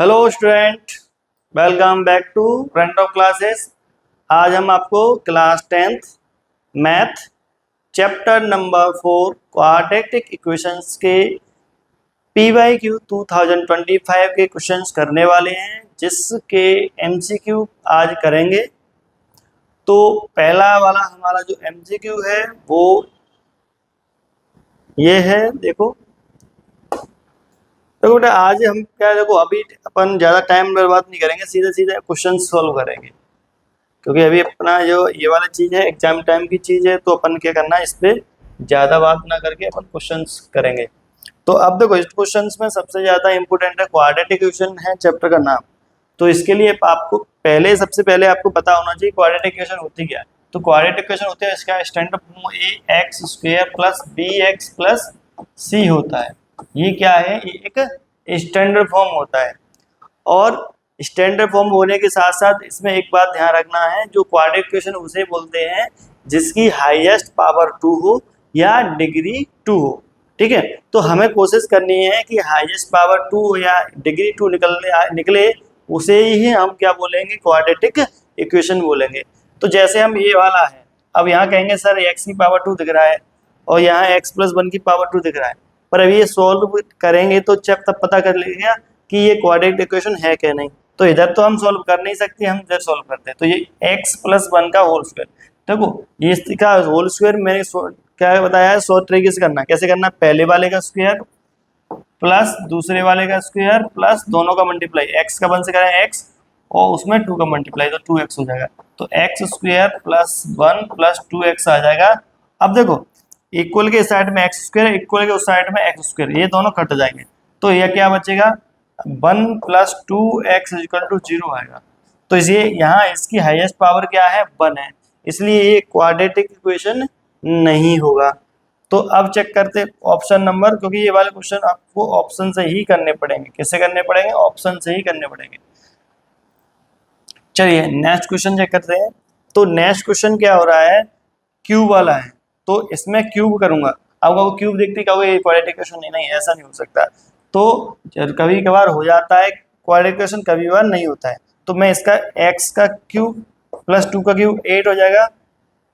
Hello student, welcome back to front of classes. आज हम आपको class 10th math chapter number 4 quadratic equations के PYQ 2025 के questions करने वाले हैं, जिसके MCQ आज करेंगे। तो पहला वाला हमारा जो MCQ है वो ये है। देखो बेटा, आज हम क्या, देखो अभी अपन ज़्यादा टाइम बर्बाद नहीं करेंगे, सीधे सीधे क्वेश्चन सॉल्व करेंगे, क्योंकि अभी अपना जो ये वाला चीज़ है एग्जाम टाइम की चीज़ है। तो अपन क्या करना है, इस पर ज़्यादा बात ना करके अपन क्वेश्चंस करेंगे। तो अब देखो, इस क्वेश्चंस में सबसे ज़्यादा इंपॉर्टेंट है क्वाड्रेटिक इक्वेशन है चैप्टर का नाम। तो इसके लिए आपको सबसे पहले आपको पता होना चाहिए क्वाड्रेटिक इक्वेशन होती क्या है। तो क्वाड्रेटिक इक्वेशन होती है, इसका standard form ax² + bx + c होता है। ये क्या है, ये एक स्टैंडर्ड फॉर्म होता है। और स्टैंडर्ड फॉर्म होने के साथ साथ इसमें एक बात ध्यान रखना है, जो क्वाड्रेटिक इक्वेशन उसे बोलते हैं जिसकी हाईएस्ट पावर 2 हो या डिग्री 2 हो। ठीक है, तो हमें कोशिश करनी है कि हाईएस्ट पावर 2 या डिग्री 2 निकले, उसे ही हम क्या बोलेंगे, क्वाड्रेटिक इक्वेशन बोलेंगे। तो जैसे हम ये वाला है, अब यहाँ कहेंगे सर x की पावर 2 दिख रहा है और यहाँ x + 1 की पावर 2 दिख रहा है, पर अभी ये सॉल्व करेंगे तो तब पता कर लेगा कि ये क्वाड्रेटिक इक्वेशन है क्या नहीं। तो इधर तो हम सॉल्व कर नहीं सकते, हम इधर सॉल्व करते हैं। तो ये x + 1 का होल स्क्वायर, देखो ये इसका होल स्क्वायर मैंने क्या बताया है, 100 तरीके से करना। कैसे करना, पहले वाले का स्क्वायर प्लस दूसरे वाले का स्क्वायर प्लस दोनों का मल्टीप्लाई, x का 1 से करें x और उसमें 2 का मल्टीप्लाई, तो 2x हो जाएगा। तो x² + 1 + 2x आ जाएगा। अब देखो, इक्वल के साइड में x², इक्वल के उस साइड में x², ये दोनों कट जाएंगे। तो यह क्या बचेगा, 1 + 2x = 0 आएगा। तो इसलिए यहाँ इसकी हाईएस्ट पावर क्या है, 1 है, इसलिए ये क्वाड्रेटिक इक्वेशन नहीं होगा। तो अब चेक करते ऑप्शन नंबर, क्योंकि ये वाले क्वेश्चन आपको ऑप्शन से ही करने पड़ेंगे। कैसे करने पड़ेंगे, ऑप्शन से ही करने पड़ेंगे। चलिए नेक्स्ट क्वेश्चन चेक करते हैं। तो नेक्स्ट क्वेश्चन क्या हो रहा है, क्यूब वाला है। तो इसमें क्यूब करूंगा। अब वो क्यूब देखते कहोगे ये क्वाड्रेटिक इक्वेशन नहीं, ऐसा नहीं हो सकता। तो कभी कभार हो जाता है क्वाड्रेटिक इक्वेशन, कभी कभार नहीं होता है। तो मैं इसका x का क्यूब + 2 का क्यूब 8 हो जाएगा।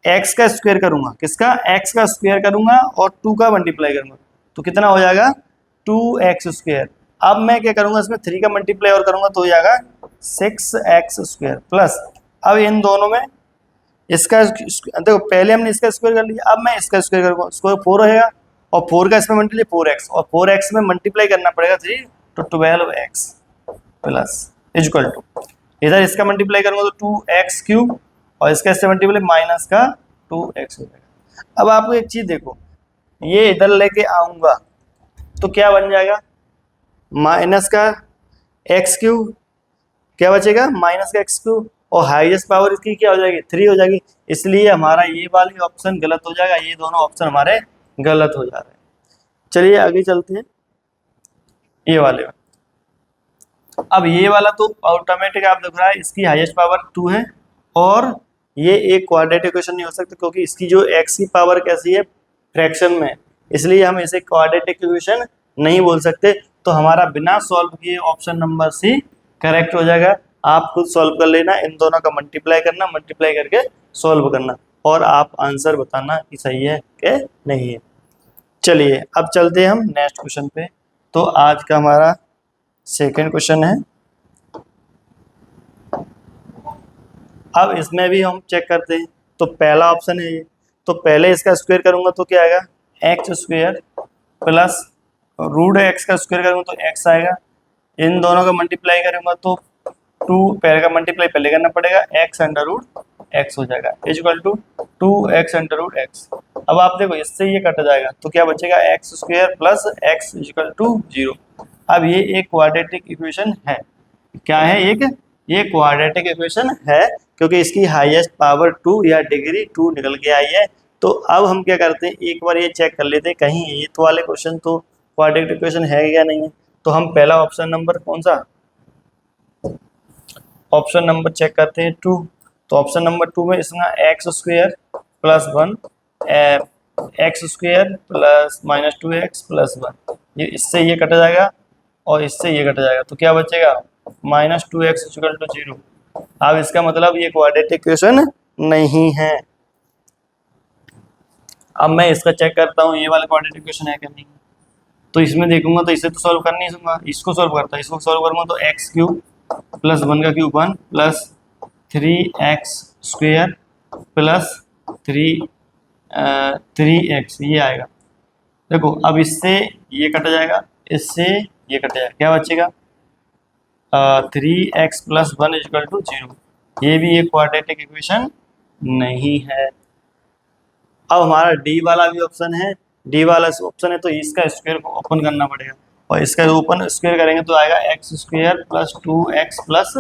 x का स्क्वायर करूंगा, किसका, x का स्क्वायर करूंगा और 2 का मल्टीप्लाई करूंगा, तो कितना हो जाएगा, 2x²। अब मैं क्या करूंगा, इसमें 3 का मल्टीप्लाई और करूंगा तो हो जाएगा 6x² प्लस, अब इन दोनों में इसका देखो, पहले हमने इसका स्क्वायर कर लिया, अब मैं इसका स्क्वायर करूंगा, स्क्वायर 4 रहेगा और 4 का इसमें मल्टीप्लाई 4x, और 4x में मल्टीप्लाई करना पड़ेगा 3, तो 12x प्लस इक्वल टू, इधर इसका मल्टीप्लाई करूंगा तो 2x³ और इसका इससे मल्टीप्लाई माइनस का 2x हो जाएगा। अब आपको एक चीज देखो, ये इधर लेके आऊंगा तो क्या बन जाएगा, माइनस का x³ क्या बचेगा, माइनस का x³ और हाईएस्ट पावर इसकी क्या हो जाएगी, 3 हो जाएगी। इसलिए हमारा ये वाली ऑप्शन गलत हो जाएगा, ये दोनों ऑप्शन हमारे गलत हो जा रहे हैं। चलिए आगे चलते हैं, ये वाले में। अब ये वाला तो ऑटोमेटिक आप देख रहा है, इसकी हाईएस्ट पावर 2 है और ये एक क्वाड्रेटिक इक्वेशन नहीं हो सकता, क्योंकि इसकी जो x की पावर कैसी है, फ्रैक्शन में, इसलिए हम इसे क्वाड्रेटिक इक्वेशन नहीं बोल सकते। तो हमारा बिना सॉल्व किए ऑप्शन नंबर सी करेक्ट हो जाएगा। आप खुद सॉल्व कर लेना, इन दोनों का मल्टीप्लाई करना, मल्टीप्लाई करके सॉल्व करना और आप आंसर बताना कि सही है कि नहीं है। चलिए अब चलते हैं हम नेक्स्ट क्वेश्चन पे। तो आज का हमारा सेकंड क्वेश्चन है। अब इसमें भी हम चेक करते हैं। तो पहला ऑप्शन है ये, तो पहले इसका स्क्वायर करूंगा तो क्या आएगा, x² प्लस √x का स्क्वायर करूंगा तो x आएगा। इन दोनों का मल्टीप्लाई करूंगा तो 2, पहले का मल्टीप्लाई पहले करना पड़ेगा, x√x हो जाएगा इक्वल टू 2x√x। अब आप देखो, इससे ये कट जाएगा तो क्या बचेगा, x² प्लस x = 0। अब ये एक क्वाड्रेटिक इक्वेशन है, क्या है, ये क्वाड्रेटिक इक्वेशन है, क्योंकि इसकी हाईएस्ट पावर 2 या डिग्री 2 निकल के आई है। तो अब हम क्या करते हैं, एक बार ये चेक कर लेते हैं कहीं ये तो वाले क्वेश्चन तो क्वाड्रेटिक इक्वेशन है या नहीं है। तो हम पहला ऑप्शन नंबर कौन सा, ऑप्शन नंबर चेक करते हैं 2। तो ऑप्शन नंबर 2 में इसमें x² + 1 x² प्लस -2x + 1, ये इससे ये कट जाएगा और इससे ये कट जाएगा, तो क्या बचेगा माइनस 2x इक्वल टू 0। अब इसका मतलब ये क्वाड्रेटिक इक्वेशन नहीं है। अब मैं इसका चेक करता हूँ ये वाला क्वाड्रेटिक इक्वेशन है क्या नहीं। तो इसमें देखूंगा तो इसे तो सॉल्व कर नहीं सकूंगा, इसको सॉल्व करता हूँ। इसको सॉल्व करूंगा तो एक्स क्यूब प्लस 1 का cube 1 plus 3x square plus 3x ये आएगा। देखो अब इससे ये कट जाएगा, इससे ये कट जाएगा, क्या बचेगा 3x प्लस 1 इक्वल टू 0। ये भी एक क्वाड्रेटिक इक्वेशन नहीं है। अब हमारा डी वाला भी ऑप्शन है, डी वाला ऑप्शन है तो इसका स्क्वायर को ओपन करना पड़ेगा, और इसका ओपन स्क्वायर करेंगे तो आएगा x square plus 2x plus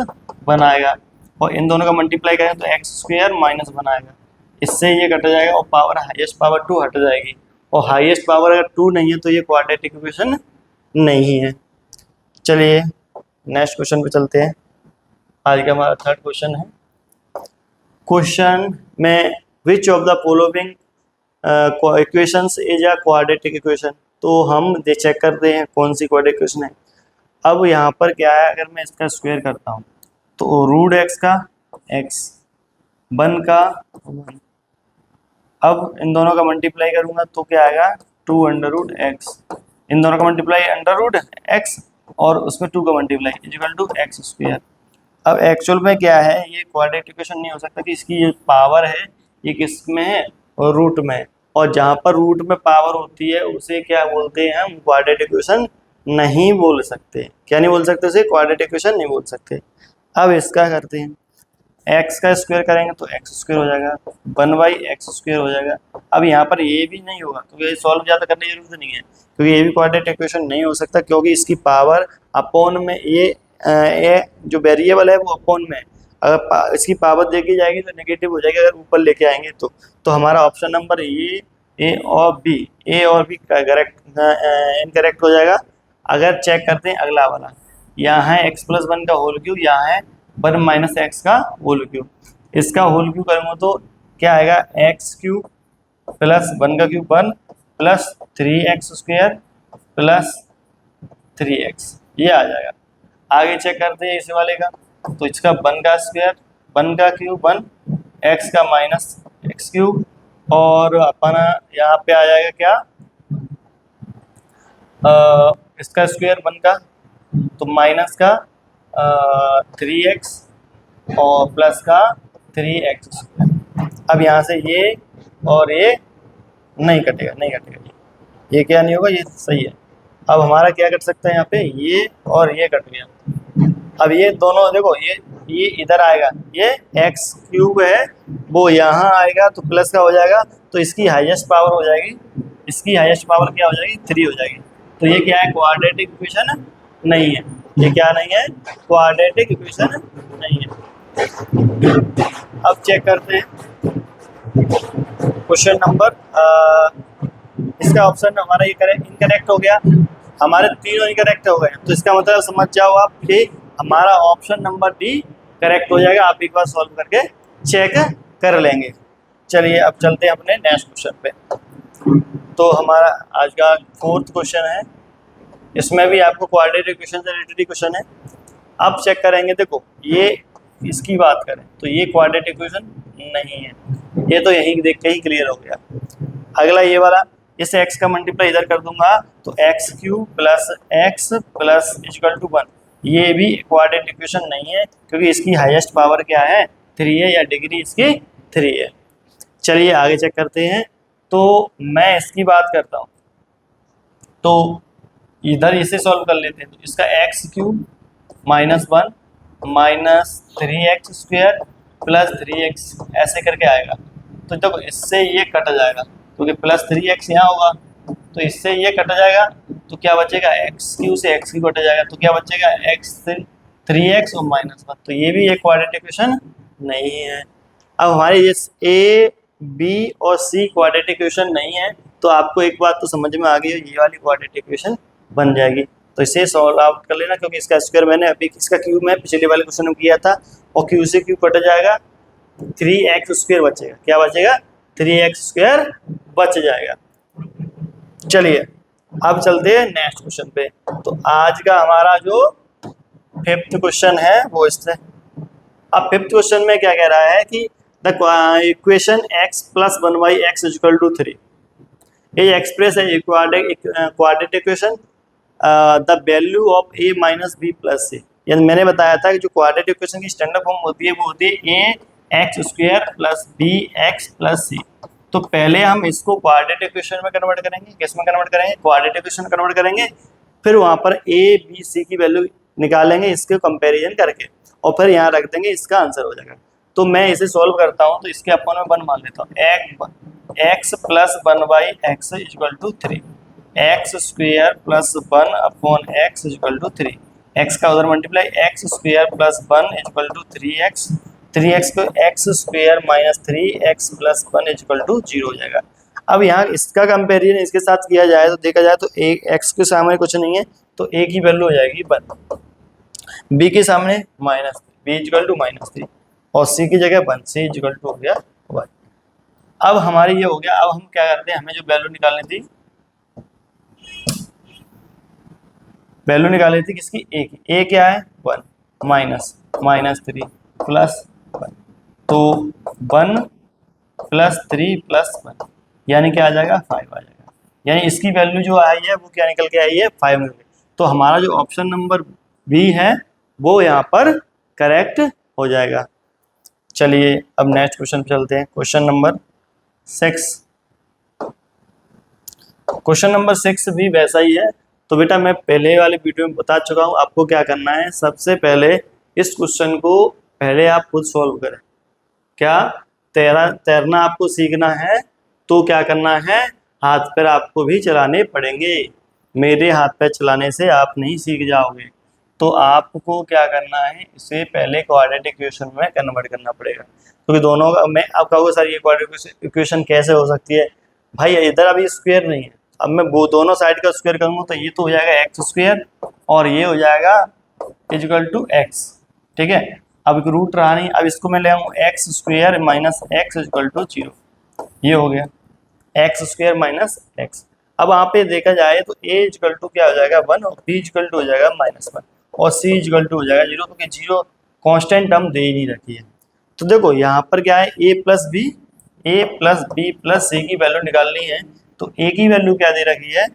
1 आएगा, और इन दोनों का मल्टीप्लाई करेंगे तो एक्स स्क्वायर माइनस 1 आएगा। इससे ये कट जाएगा और पावर हाईएस्ट पावर 2 हट जाएगी, और हाईएस्ट पावर अगर 2 नहीं है तो ये क्वाड्रेटिक इक्वेशन नहीं है। चलिए नेक्स्ट क्वेश्चन पे चलते हैं। आज का हमारा थर्ड क्वेश्चन है। क्वेश्चन में विच of the following equations is a quadratic equation. तो हम चेक करते हैं कौन सी क्वाड्रेटिक इक्वेशन है। अब यहाँ पर क्या है, अगर मैं इसका स्क्वायर करता हूँ तो रूट एक्स का x 1 का 1, अब इन दोनों का मल्टीप्लाई करूंगा तो क्या आएगा 2 अंडर रूट एक्स, इन दोनों का मल्टीप्लाई अंडर रूट एक्स और उसमें 2 का multiply equal to X square. अब एक्चुअल में क्या है, ये क्वाड्रेटिक इक्वेशन नहीं हो सकता कि इसकी ये पावर है ये किस में है और रूट में, और जहाँ पर रूट में पावर होती है उसे क्या बोलते हैं हम क्वाड्रेटिक इक्वेशन नहीं बोल सकते। क्या नहीं बोल सकते उसे, क्वाड्रेटिक इक्वेशन नहीं बोल सकते। अब इसका करते हैं, एक्स का स्क्वायर करेंगे तो एक्स स्क्वायर हो जाएगा, 1/x स्क्वायर हो जाएगा। अब यहाँ पर ये भी नहीं होगा क्योंकि ये सॉल्व ज़्यादा करने की जरूरत नहीं है, क्योंकि ये भी क्वाड्रेटिक इक्वेशन नहीं हो सकता, क्योंकि इसकी पावर अपॉन में ये जो वेरिएबल है वो अपॉन में, अगर इसकी पावर देखी जाएगी तो नेगेटिव हो जाएगी अगर ऊपर लेके आएंगे तो हमारा ऑप्शन नंबर ए और बी करेक्ट इनकरेक्ट हो जाएगा। अगर चेक करते हैं अगला वाला, यहाँ है x प्लस 1 का होल क्यूब, यहाँ है 1 माइनस एक्स का होल क्यूब। इसका होल क्यूब करूँगा तो क्या आएगा एक्स क्यूब प्लस 1 का cube 1 plus 3x square plus 3x ये आ जाएगा। आगे चेक करते हैं इस वाले का, तो इसका 1 का स्क्वायर 1 का क्यूब 1 x का माइनस एक्स क्यूब, और अपना यहाँ पे आ जाएगा क्या इसका स्क्वायर 1 का तो माइनस का 3x और प्लस का 3x स्क्वायर। अब यहाँ से ये और ये नहीं कटेगा, ये क्या नहीं होगा, ये सही है। अब हमारा क्या कट सकता है यहाँ पे, ये और ये कट गया। अब ये दोनों देखो, ये इधर आएगा, ये एक्स क्यूब है वो यहाँ आएगा तो प्लस का हो जाएगा, तो इसकी हाईएस्ट पावर हो जाएगी, इसकी हाईएस्ट पावर क्या हो जाएगी 3 हो जाएगी। तो ये क्या है क्वाड्रेटिक इक्वेशन नहीं है, ये क्या नहीं है क्वाड्रेटिक इक्वेशन नहीं है। अब चेक करते हैं क्वेश्चन नंबर, इसका ऑप्शन हमारा ये इनकरेक्ट हो गया, हमारे तीनों इनकरेक्ट हो गए, तो इसका मतलब समझ जाओ आप कि हमारा ऑप्शन नंबर डी करेक्ट हो जाएगा। आप एक बार सॉल्व करके चेक कर लेंगे। चलिए अब चलते हैं अपने नेक्स्ट क्वेश्चन पे। तो हमारा आज का फोर्थ क्वेश्चन है, इसमें भी आपको क्वाड्रेटिक इक्वेशन से रिलेटेड क्वेश्चन है। अब चेक करेंगे, देखो ये इसकी बात करें तो ये क्वाड्रेटिक इक्वेशन नहीं है, ये तो यहीं देख के ही क्लियर हो गया। अगला ये वाला, इस x का मल्टीप्लाई इधर कर दूंगा तो x cube plus x plus equal to 1, ये भी क्वाड्रेटिक इक्वेशन नहीं है क्योंकि इसकी हाईएस्ट पावर क्या है 3 है, या डिग्री इसकी 3 है। चलिए आगे चेक करते हैं। तो मैं इसकी बात करता हूँ तो इधर इसे सॉल्व कर लेते हैं, तो इसका x cube minus 1 minus 3x square plus 3x ऐसे करके आएगा। तो देखो इससे ये कट जाएगा क्योंकि प्लस 3x यहाँ होगा, तो इससे ये कट जाएगा तो क्या बचेगा एक्स क्यू से एक्स क्यू कट जाएगा, तो क्या बचेगा x से 3x और माइनस 1, तो ये भी एक क्वाड्रेटिक इक्वेशन नहीं है। अब हमारे ये ए बी और सी क्वाड्रेटिक इक्वेशन नहीं है, तो आपको एक बात तो समझ में आ गई, ये वाली क्वाड्रेटिक इक्वेशन बन जाएगी। तो इसे सॉल्व आउट कर लेना, क्योंकि इसका स्क्वायर मैंने अभी इसका क्यूब में पिछले वाले क्वेश्चन में किया था, और क्यू से क्यू कट जाएगा 3x स्क्वायर बचेगा, क्या बचेगा 3x स्क्वायर बच जाएगा। चलिए अब चलते हैं नेक्स्ट क्वेश्चन पे। तो आज का हमारा जो फिफ्थ क्वेश्चन है वो इससे। अब फिफ्थ क्वेश्चन में क्या कह रहा है कि the equation x plus one by X equal to three, ये एक्सप्रेस है quadratic equation the value of a minus B plus C. यानी मैंने बताया था कि जो क्वाड्रेटिक इक्वेशन की स्टैंडर्ड फॉर्म होती है वो होती है a X square plus B X plus C. तो पहले हम इसको क्वाड्रेटिक इक्वेशन में कन्वर्ट करेंगे। किस में कन्वर्ट करेंगे? क्वाड्रेटिक इक्वेशन में कन्वर्ट करेंगे। फिर वहां पर a b c की वैल्यू निकालेंगे इसके कंपैरिजन करके, और फिर यहाँ रख देंगे, इसका आंसर हो जाएगा। तो मैं इसे सॉल्व करता हूँ, तो इसके अपन में वन मान लेता हूँ। X plus one by X equal to three, X square plus one upon X equal to three, X का उधर multiply, X square plus one equal to three X, three X को X square minus three X plus one equal to zero हो जाएगा। अब यहाँ इसका comparison इसके साथ किया जाए तो देखा जाए तो एक एक्स के सामने कुछ नहीं है, तो ए की वैल्यू हो जाएगी वन, बी के सामने minus, B equal to minus three, और सी की जगह वन, सी इक्वल टू हो गया वन। अब हमारी ये हो गया। अब हम क्या करते हैं, हमें जो वैल्यू निकालनी थी, वैल्यू निकाली थी किसकी? ए की। ए क्या है? One, minus minus three plus one, तो one plus three plus one, यानी क्या आ जाएगा? फाइव आ जाएगा। यानी इसकी वैल्यू जो आई है वो क्या निकल के आई है? फाइव निकल के। तो हमारा जो ऑप्शन नंबर बी है वो यहाँ पर करेक्ट हो जाएगा। चलिए अब नेक्स्ट क्वेश्चन पे चलते हैं। Question number six. Question number six भी वैसा ही है। तो बेटा मैं पहले वाले वीडियो में बता चुका हूँ आपको क्या करना है। सबसे पहले इस क्वेश्चन को पहले आप खुद सॉल्व करें। क्या तैरना आपको सीखना है तो क्या करना है? हाथ पैर आपको भी चलाने पड़ेंगे। मेरे हाथ पैर चलाने से आप नहीं सीख जाओगे। तो आपको क्या करना है, इसे पहले क्वाड्रेटिक इक्वेशन में कन्वर्ट करना पड़ेगा। क्योंकि दोनों का मैं आप कहोगे सर ये क्वाड्रेटिक इक्वेशन कैसे हो सकती है? भाई इधर अभी स्क्वायर नहीं है, अब मैं वो दोनों साइड का स्क्वायर करूंगा तो ये तो हो जाएगा एक्स स्क्वायर और ये हो जाएगा इक्वल टू एक्स। ठीक है, अब एक रूट रहा नहीं, अब इसको मैं ले आऊँ X square minus X equal to zero, ये हो गया एक्स स्क्वायर माइनस एक्स। अब वहाँ पे देखा जाए तो ए इक्वल टू क्या हो जाएगा? वन, और बी इक्वल टू हो जाएगा माइनस वन, और सी इक्वल टू हो जाएगा जीरो, क्योंकि जीरो कांस्टेंट टर्म दे ही नहीं रखी है। तो देखो यहाँ पर क्या है, ए प्लस बी प्लस सी की वैल्यू निकालनी है। तो ए की वैल्यू क्या दे रखी है?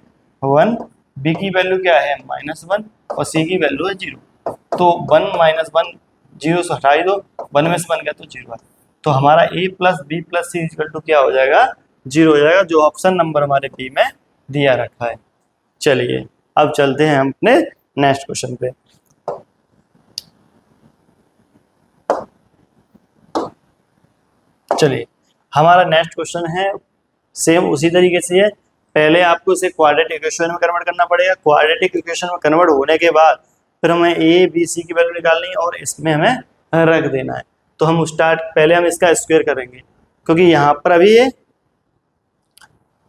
वन, बी की वैल्यू क्या है? माइनस वन, और सी की वैल्यू है जीरो। तो वन माइनस वन, जीरो से हटा ही दो, वन में से बन गया तो जीरो। तो हमारा A plus B plus C equal to क्या हो जाएगा? जीरो हो जाएगा, जो ऑप्शन नंबर हमारे बी में दिया रखा है। चलिए अब चलते हैं हम अपने नेक्स्ट क्वेश्चन पे। चलिए हमारा नेक्स्ट क्वेश्चन है सेम उसी तरीके से है। पहले आपको इसे क्वाड्रेटिक इक्वेशन में कन्वर्ट करना पड़ेगा। क्वाड्रेटिक इक्वेशन में कन्वर्ट होने के बाद फिर हमें ए बी सी की वैल्यू निकालनी है और इसमें हमें रख देना है। तो हम पहले हम इसका स्क्वायर करेंगे, क्योंकि यहाँ पर अभी ये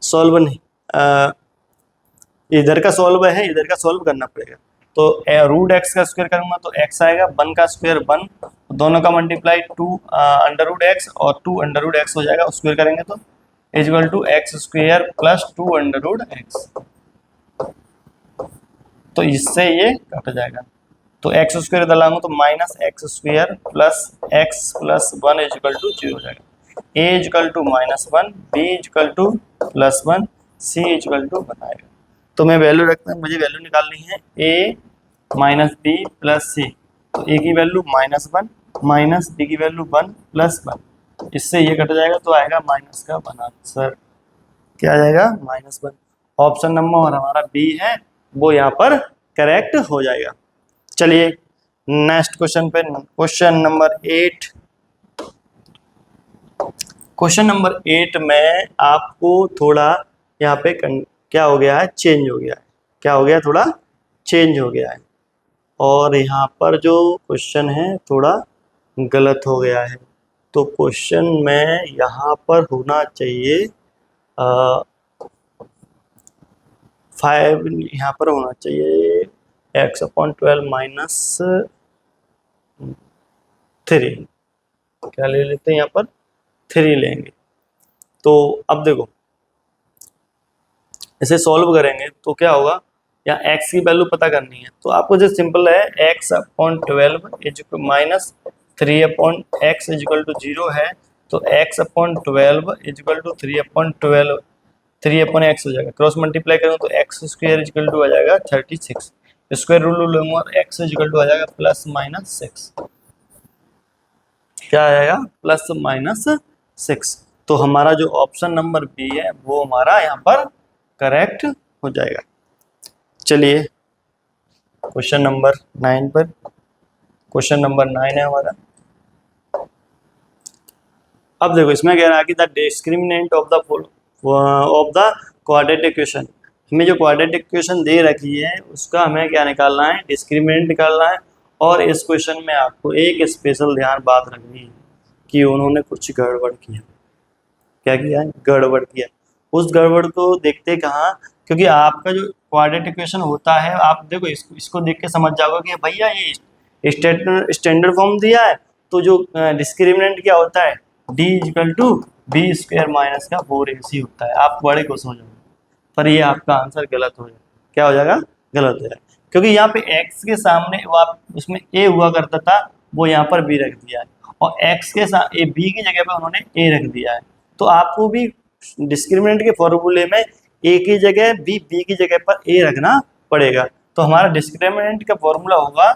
सॉल्व नहीं, इधर का सॉल्व है, इधर का सॉल्व करना पड़ेगा। तो रूट एक्स का स्क्वायर करूंगा तो एक्स आएगा, वन का स्क्वायर वन, दोनों का multiply two under root X और टू अंडर रूट एक्स हो जाएगा, स्क्वायर करेंगे तो equal to X square plus two under root X. तो इससे ये कट जाएगा। तो एक्स स्क्वायर दलाऊंगा तो minus X square plus one equal to zero हो जाएगा। A equal to minus one, B equal to plus one, C equal to one आएगा। तो मैं वैल्यू रखता हूँ, मुझे वैल्यू निकालनी है A minus B plus C. तो ए की value minus one, minus B की वैल्यू वन प्लस वन, इससे ये कट जाएगा तो आएगा माइनस का वन आंसर। क्या आ जाएगा? Minus one. ऑप्शन नंबर हमारा बी है वो यहाँ पर करेक्ट हो जाएगा। चलिए नेक्स्ट क्वेश्चन पे, क्वेश्चन नंबर 8। क्वेश्चन नंबर 8 में आपको थोड़ा यहाँ पे क्या हो गया है? चेंज हो गया है। क्या हो गया? थोड़ा चेंज हो गया है, और यहाँ पर जो क्वेश्चन है थोड़ा गलत हो गया है। तो क्वेश्चन में यहाँ पर होना चाहिए 5, यहाँ पर होना चाहिए एक्स अपॉन 12 माइनस 3। क्या ले लेते हैं? यहाँ पर 3 लेंगे। तो अब देखो इसे सॉल्व करेंगे तो क्या होगा, या x की वैल्यू पता करनी है तो आपको जो सिंपल है x/12 minus 3/x is equal to 0 है, तो x/12 इजिकल टू 3/12 3/x हो जाएगा। क्रॉस मल्टीप्लाई करूँ तो x स्क्वायर इजिकल टू आ जाएगा 36, स्क्वायर रूल लूंगा और x इजिकल टू आ जाएगा +-6, क्या आ जाएगा +-6। तो हमारा जो ऑप्शन नंबर बी है वो हमारा यहाँ पर करेक्ट हो जाएगा। चलिए क्वेश्चन नंबर 9 पर, क्वेश्चन नंबर 9 है हमारा। अब देखो इसमें कह रहा है कि the discriminant of the quadratic equation, हमें जो क्वाड्रेटिक इक्वेशन दे रखी है उसका हमें क्या निकालना है, डिस्क्रिमिनेंट निकालना है। और इस क्वेश्चन में आपको एक स्पेशल ध्यान बात रखनी है कि उन्होंने कुछ गड़बड़ किया। क्या किया है? गड़बड़ किया। उस गड़बड़ को देखते कहाँ, क्योंकि आपका जो क्वाड्रेटिक इक्वेशन होता है, आप देखो इसको देख के समझ जाओगे कि भैया ये स्टैंडर्ड फॉर्म दिया है, तो जो डिस्क्रिमिनेंट क्या होता है, D equal to B square minus का 4ac होता है। आप बड़े खुश हो जाओगे, पर ये आपका आंसर गलत हो जाएगा। क्या हो जाएगा? गलत हो जाएगा, क्योंकि यहाँ पे x के सामने वो आप उसमें a हुआ करता था, वो यहाँ पर b रख दिया है, और x के साथ b की जगह पे उन्होंने a रख दिया है। तो आपको भी डिस्क्रिमिनेंट के फॉर्मूले में a की जगह b की जगह पर a रखना पड़ेगा। तो हमारा डिस्क्रिमिनेंट का फॉर्मूला होगा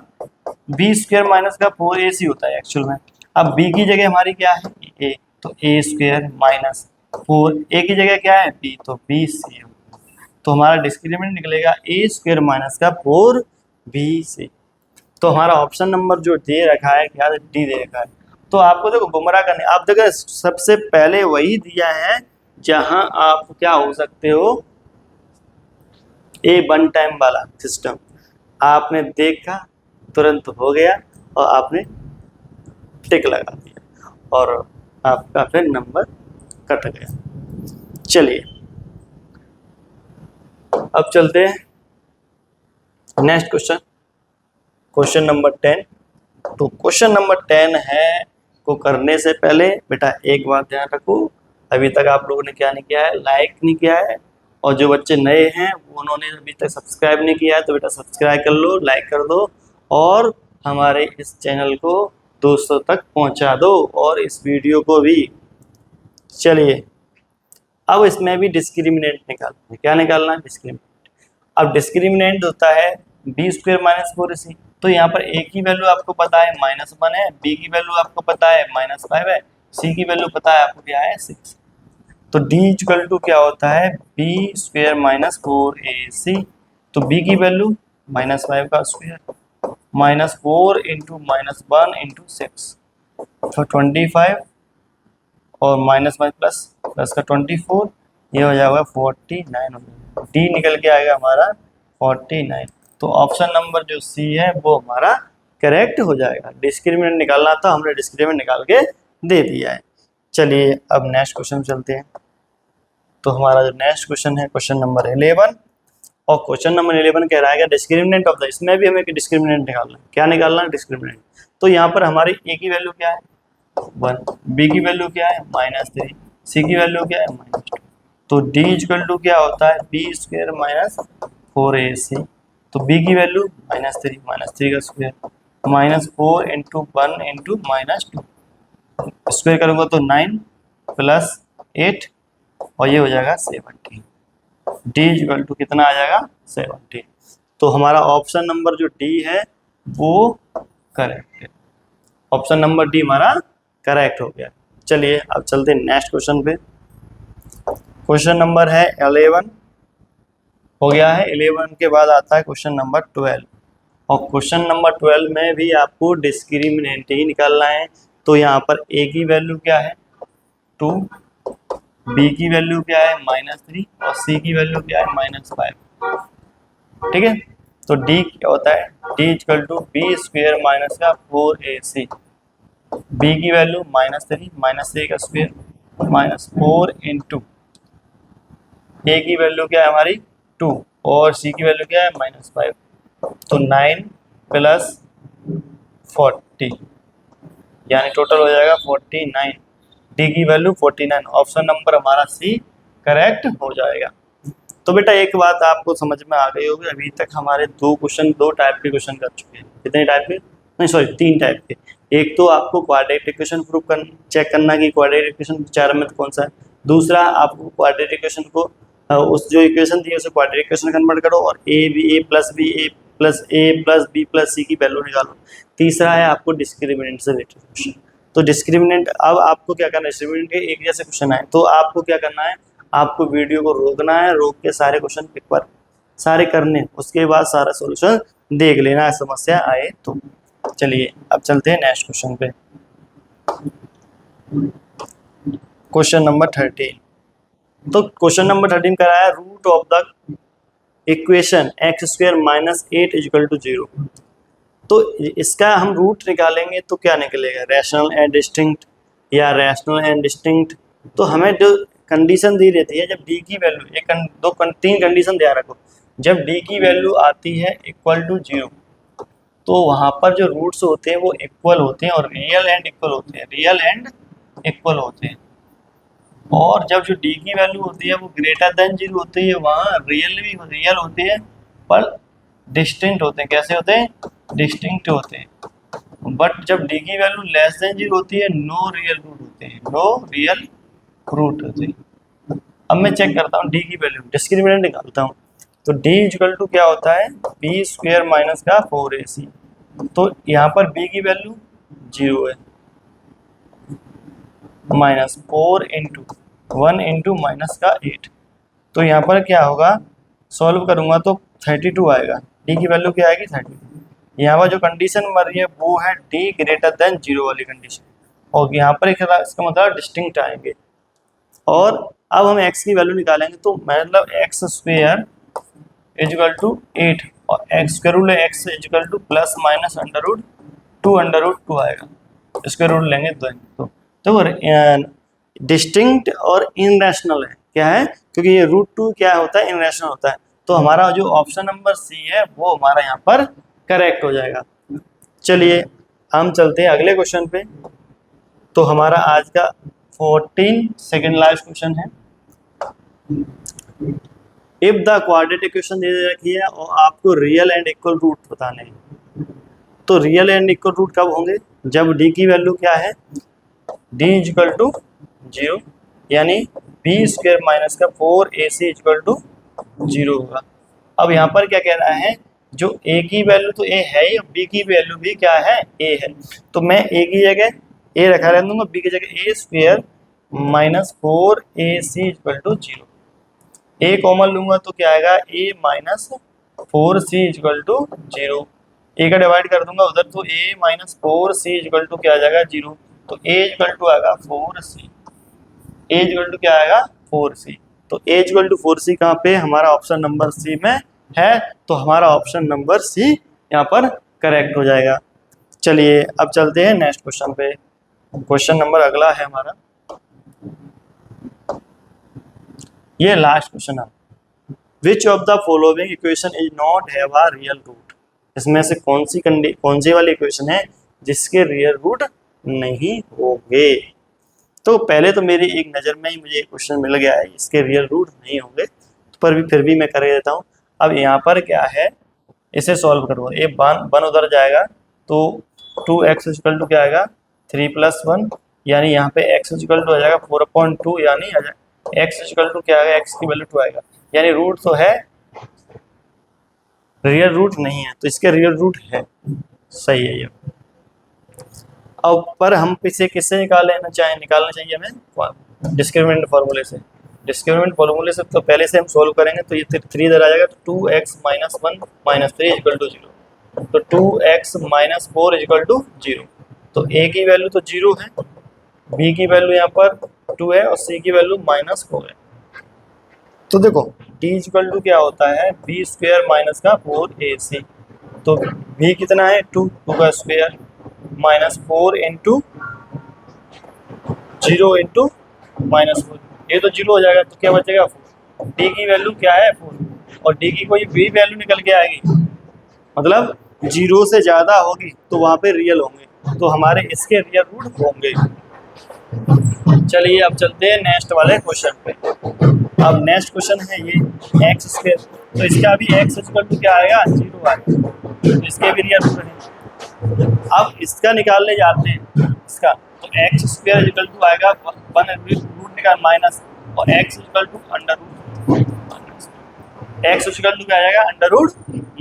b स्क्वायर माइनस का 4ac होता है एक्चुअल में। अब b की जगह हमारी क्या है? a, तो a स्क्वायर माइनस 4, a की जगह क्या है? b, तो bc। तो हमारा डिस्क्रिमिनेंट निकलेगा a स्क्वायर माइनस का 4bc। तो हमारा ऑप्शन नंबर जो दे रखा है क्या? डी दे रखा है। तो आपको देखो गुमराह करने, आप देखो सबसे पहले वही दिया है जहां आप क्या हो सकते हो, ए वन टाइम वाला सिस्टम आपने देखा, तुरंत हो गया और आपने टिक लगा दिया और आपका फिर नंबर कट गया। चलिए अब चलते हैं नेक्स्ट क्वेश्चन, क्वेश्चन नंबर 10। तो क्वेश्चन नंबर 10 है को करने से पहले बेटा एक बात ध्यान रखो, अभी तक आप लोगों ने क्या नहीं किया है? लाइक नहीं किया है। और जो बच्चे नए हैं उन्होंने अभी तक सब्सक्राइब नहीं किया है तो बेटा सब्सक्राइब कर लो, लाइक कर दो और हमारे इस चैनल को दोस्तों तक पहुंचा दो और इस वीडियो को भी। चलिए अब इसमें भी डिस्क्रिमिनेंट निकालना है। क्या निकालना है? डिस्क्रिमिनेंट। अब डिस्क्रिमिनेंट होता है बी स्क्वायर माइनस 4ac। तो यहाँ पर a की वैल्यू आपको पता है -1 है, b की वैल्यू आपको पता है -5 है, c की वैल्यू पता है आपको क्या है 6। तो d इक्वल टू क्या होता है? b square minus 4ac। तो b की वैल्यू -5 का स्क्वायर -4 इंटू -1 इंटू 6, तो 25 और -5 प्लस का 24, ये हो जाएगा 49 हो जाएगा। डी निकल के आएगा हमारा 49। तो ऑप्शन नंबर जो सी है वो हमारा करेक्ट हो जाएगा। डिस्क्रिमिनेंट निकालना था, हमने डिस्क्रिमिनेंट निकाल के दे दिया है। चलिए अब नेक्स्ट क्वेश्चन चलते हैं। तो हमारा जो नेक्स्ट क्वेश्चन है क्वेश्चन नंबर 11, और क्वेश्चन नंबर 11 कह रहा है डिस्क्रिमिनेंट ऑफ द, इसमें भी हमें डिस्क्रिमिनेंट निकालना है। क्या निकालना है? डिस्क्रिमिनेंट। तो यहाँ पर हमारी ए की वैल्यू क्या है? 1, बी की वैल्यू क्या है? -3, सी की वैल्यू क्या है? -2। तो डी इक्वल टू क्या होता है? B square minus 4ac। तो b की वैल्यू -3 का स्क्वायर -4 इंटू 1 इंटू -2, स्क्वायर करूँगा तो 9 प्लस 8 और ये हो जाएगा 70। डी इक्वल टू कितना आ जाएगा? 70। तो हमारा ऑप्शन नंबर जो डी है वो करेक्ट है। ऑप्शन नंबर डी हमारा करेक्ट हो गया। चलिए अब चलते हैं नेक्स्ट क्वेश्चन पे। क्वेश्चन नंबर है 11 हो गया है। 11 के बाद आता है क्वेश्चन नंबर 12, और क्वेश्चन नंबर 12 में भी आपको डिस्क्रिमिनेंट ही निकालना है। तो यहाँ पर a की वैल्यू क्या है? 2, b की वैल्यू क्या है? -3 और c की वैल्यू क्या है? -5। ठीक है, तो d क्या होता है? d equal to B square minus का 4ac। b की वैल्यू -3 का स्क्वायर -4 इंटू a की वैल्यू क्या है हमारी? 2 और c की वैल्यू क्या है? -5। तो 9 प्लस 40 यानी टोटल हो जाएगा 49। डी की वैल्यू 49। ऑप्शन नंबर हमारा सी करेक्ट हो जाएगा। तो बेटा एक बात आपको समझ में आ गई होगी, अभी तक हमारे दो टाइप के क्वेश्चन कर चुके हैं। कितने टाइप के? नहीं सॉरी, 3 टाइप के। एक तो आपको क्वाड्रेटिक इक्वेशन प्रूव कर चेक करना कि क्वाड्रेटिक इक्वेशन चार में कौन सा है। दूसरा आपको क्वाड्रेटिक इक्वेशन को उस जो इक्वेशन दी है उसे क्वाड्रेटिक इक्वेशन कन्वर्ट करो और ए प्लस बी प्लस सी की वैल्यू निकालो। तीसरा है आपको डिस्क्रिमिनेंट से रिलेटेड क्वेश्चन। तो डिस्क्रिमिनेंट, अब आपको क्या करना है, डिस्क्रिमिनेंट के एक जैसे क्वेश्चन आए तो आपको क्या करना है, आपको वीडियो को रोकना है, रोक के सारे क्वेश्चन एक बार सारे करने, उसके बाद सारा सॉल्यूशन देख लेना समस्या आए तो। चलिए अब चलते हैं नेक्स्ट क्वेश्चन पे। Question number 13। तो क्वेश्चन नंबर 13 कराया है root of the equation x² minus 8 equal to 0। तो इसका हम रूट निकालेंगे तो क्या निकलेगा, रैशनल एंड डिस्टिंक्ट या रैशनल एंड डिस्टिंक्ट। तो हमें जो कंडीशन दी रहती है, जब d की वैल्यू तीन कंडीशन ध्यान रखो, जब d की वैल्यू आती है इक्वल टू 0 तो वहाँ पर जो रूट्स होते हैं वो इक्वल होते हैं और रियल एंड इक्वल होते हैं, रियल एंड इक्वल होते हैं। और जब जो d की वैल्यू होती है वो ग्रेटर देन 0 होती है, वहाँ रियल होते हैं पर डिस्टिंक्ट होते हैं। कैसे होते हैं? डिस्टिंक्ट होते हैं। बट जब d की वैल्यू लेस देन 0 होती है, नो रियल रूट होते हैं, नो रियल रूट होते हैं। अब मैं चेक करता हूँ d की वैल्यू, डिस्क्रिमिनेंट निकालता हूँ। तो d इक्वल टू क्या होता है, b² माइनस का 4ac। तो यहाँ पर b की वैल्यू 0 है, माइनस 4 इंटू 1 इंटू माइनस का 8। तो यहाँ पर क्या होगा, सॉल्व करूँगा तो 32 आएगा। d की वैल्यू क्या आएगी, 32। यहाँ पर जो कंडीशन मर रही है वो है d ग्रेटर देन 0 वाली कंडीशन, और यहाँ पर इसका मतलब डिस्टिंक्ट आएंगे। और अब हम x की वैल्यू निकालेंगे तो मतलब x² इक्वल टू 8 और x² x equal to plus minus √2 आएगा। स्क्वायर रूट लेंगे तो डिस्टिंक्ट और इनरैशनल है। क्या है? क्योंकि ये √2 क्या होता है, इनरैशनल होता है। तो हमारा जो ऑप्शन नंबर सी है वो हमारा यहाँ पर करेक्ट हो जाएगा। चलिए हम चलते हैं अगले क्वेश्चन पे। तो हमारा आज का 14 सेकेंड लास्ट क्वेश्चन है। इफ द क्वाड्रेटिक इक्वेशन दे रखी है और आपको रियल एंड इक्वल रूट बताने हैं, तो रियल एंड इक्वल रूट कब होंगे, जब d की वैल्यू क्या है, d इक्वल टू 0 यानी b² माइनस का 4ac इक्वल टू 0 होगा। अब यहाँ पर क्या कह रहा है, जो a की वैल्यू तो a है ही, b की वैल्यू भी क्या है, a है। तो मैं a की जगह a रखा रहने दूंगा, b की जगह a² minus 4ac equal to 0। a common लूंगा तो क्या आएगा, a minus 4c equal to 0। a का डिवाइड कर दूंगा उधर तो a minus 4c equal to क्या आ जाएगा, 0। तो a इक्वल टू आएगा 4c, a इक्वल टू क्या आएगा, 4c। तो a इक्वल टू 4c कहाँ पे, हमारा ऑप्शन नंबर सी में है। तो हमारा ऑप्शन नंबर सी यहाँ पर करेक्ट हो जाएगा। चलिए अब चलते हैं नेक्स्ट क्वेश्चन पे। क्वेश्चन नंबर अगला है हमारा, ये लास्ट क्वेश्चन है। Which of the following equation is not have a real root. इसमें से कौन सी वाली इक्वेशन है जिसके रियल रूट नहीं होंगे। तो पहले तो मेरी एक नज़र में ही मुझे क्वेश्चन मिल गया है, इसके रियल रूट नहीं होंगे, पर फिर भी मैं कर देता हूँ। अब यहाँ पर क्या है, इसे सॉल्व करो, ये वन उधर जाएगा तो 2x इक्वल टू क्या आएगा, 3 + 1 यानी यहाँ पे x इक्वल टू आ जाएगा 4/2 यानी x इक्वल टू क्या आएगा, x की वैल्यू 2 आएगा। यानी रूट तो है, रियल रूट नहीं है, तो इसके रियल रूट है, सही है ये। अब पर हम इसे किससे निकालना चाहिए हमें, डिस्क्रिमिनेंट फार्मूले से। डिस्क्रिमिनेंट फार्मूले से तो पहले से हम सोल्व करेंगे तो ये 3 इधर आ जाएगा, तो 2x - 1 - 3 इक्वल टू 0। तो 2x - 4 इक्वल टू 0। तो a की वैल्यू तो 0 है, b की वैल्यू यहाँ पर 2 है और c की वैल्यू -4 है। तो देखो d इक्वल टू क्या होता है, b² माइनस का 4ac। तो b कितना है, 2 का स्क्वायर माइनस 4 इंटू 0 इंटू -4, ये तो 0 हो जाएगा, तो क्या बचेगा 4। d की वैल्यू क्या है 4 और d की कोई भी वैल्यू निकल के आएगी, मतलब 0 से ज़्यादा होगी तो वहाँ पे रियल होंगे, तो हमारे इसके रियल रूट होंगे। चलिए अब चलते हैं नेक्स्ट वाले क्वेश्चन पे। अब नेक्स्ट क्वेश्चन है ये एक्स स्क्वायर, तो इसका भी एक्स इक्वल टू क्या आएगा, 0 आएगा, तो इसके भी रियल रूट है। अब इसका निकालने जाते हैं इसका, तो एक्स स्क्वायर इक्वल टू आएगा 1 रूट निकाल माइनस, और X equal to under root, X equal to क्या आ जाएगा, अंडर रूट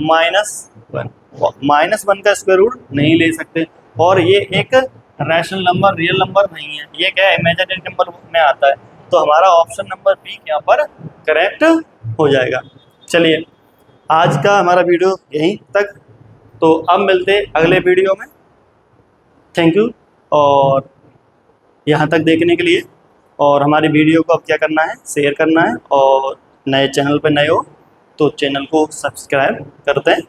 -1। -1 का स्क्वायर रूट नहीं ले सकते, और ये एक रैशनल नंबर रियल नंबर नहीं है, ये क्या है, इमेजिनरी नंबर में आता है, तो हमारा ऑप्शन नंबर बी यहाँ पर करेक्ट हो जाएगा। चलिए आज का हमारा वीडियो यहीं तक, तो अब मिलते हैं अगले वीडियो में। थैंक यू और यहाँ तक देखने के लिए, और हमारी वीडियो को अब क्या करना है, शेयर करना है, और नए चैनल पर नए हो तो चैनल को सब्सक्राइब करते हैं।